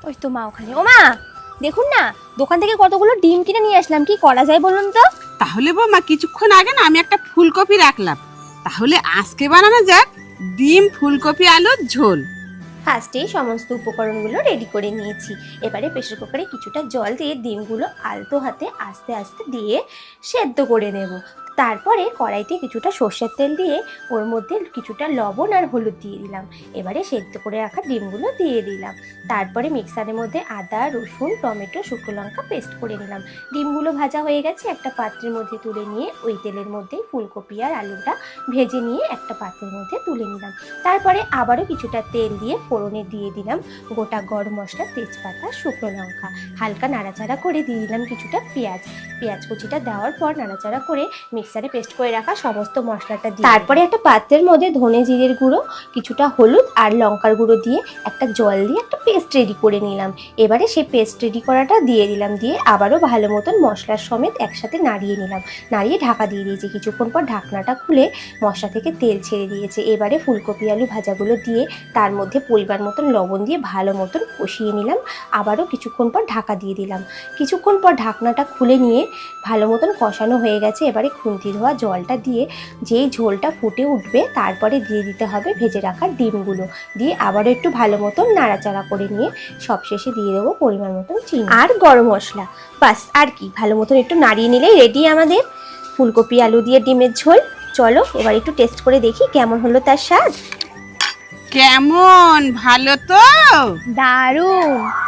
ওই তো মা ওখানে। ও মা, দেখুন না, দোকান থেকে কতগুলো ডিম কিনে নিয়ে আসলাম, কি করা যায় বলুন তো? তাহলে বৌমা কিছুক্ষণ আগে না আমি একটা ফুলকপি রাখলাম, তাহলে আজকে বানানো যাক ডিম ফুলকপি আলুর ঝোল। ফার্স্টেই সমস্ত উপকরণগুলো রেডি করে নিয়েছি। এবারে প্রেসার কুকারে কিছুটা জল দিয়ে ডিমগুলো আলতো হাতে আস্তে আস্তে দিয়ে সেদ্ধ করে নেব। তারপরে কড়াইতে কিছুটা সর্ষের তেল দিয়ে ওর মধ্যে কিছুটা লবণ আর হলুদ দিয়ে দিলাম। এবারে সেদ্ধ করে রাখা ডিমগুলো দিয়ে দিলাম। তারপরে মিক্সারের মধ্যে আদা, রসুন, টমেটো, শুকনো লঙ্কা পেস্ট করে নিলাম। ডিমগুলো ভাজা হয়ে গেছে, একটা পাত্রের মধ্যে তুলে নিয়ে ওই তেলের মধ্যেই ফুলকপি আর আলুটা ভেজে নিয়ে একটা পাত্রের মধ্যে তুলে নিলাম। তারপরে আবারও কিছুটা তেল দিয়ে ফোড়নে দিয়ে দিলাম গোটা গরম মশলা, তেজপাতা, শুকনো লঙ্কা। হালকা নাড়াচাড়া করে দিয়ে দিলাম কিছুটা পেঁয়াজ কুচিটা দেওয়ার পর নাড়াচাড়া করে মিক্সারে পেস্ট করে রাখা সমস্ত মশলাটা দিয়ে তারপরে একটা পাত্রের মধ্যে ধনে জিরের গুঁড়ো, কিছুটা হলুদ আর লঙ্কার গুঁড়ো দিয়ে একটা জল দিয়ে একটা পেস্ট রেডি করে নিলাম। এবারে সেই পেস্ট রেডি করাটা দিয়ে দিলাম, দিয়ে আবারও ভালো মতন মশলার সমেত একসাথে নাড়িয়ে নিলাম। নাড়িয়ে ঢাকা দিয়ে দিয়েছি। কিছুক্ষণ পর ঢাকনাটা খুলে মশলা থেকে তেল ছেড়ে দিয়েছে। এবারে ফুলকপি আলু ভাজাগুলো দিয়ে তার মধ্যে পরিমাণ মতন লবণ দিয়ে ভালো মতন কষিয়ে নিলাম। আবারও কিছুক্ষণ পর ঢাকা দিয়ে দিলাম। কিছুক্ষণ পর ঢাকনাটা খুলে নিয়ে ভালো মতন কষানো হয়ে গেছে। এবারে খুন্তি ধোয়া জলটা দিয়ে যেই ঝোলটা ফুটে উঠবে তারপরে দিয়ে দিতে হবে ভেজে রাখা ডিমগুলো, দিয়ে আবারও একটু ভালো মতন নাড়াচাড়া করে নিয়ে সবশেষে দিয়ে দেবো পরিমাণ মতন চিনি আর গরম মশলা। বাস, আর কি, ভালো মতন একটু নাড়িয়ে নিলেই রেডি আমাদের ফুলকপি আলু দিয়ে ডিমের ঝোল। চলো এবার একটু টেস্ট করে দেখি কেমন হলো তার স্বাদ। কেমন, ভালো তো? দারুণ।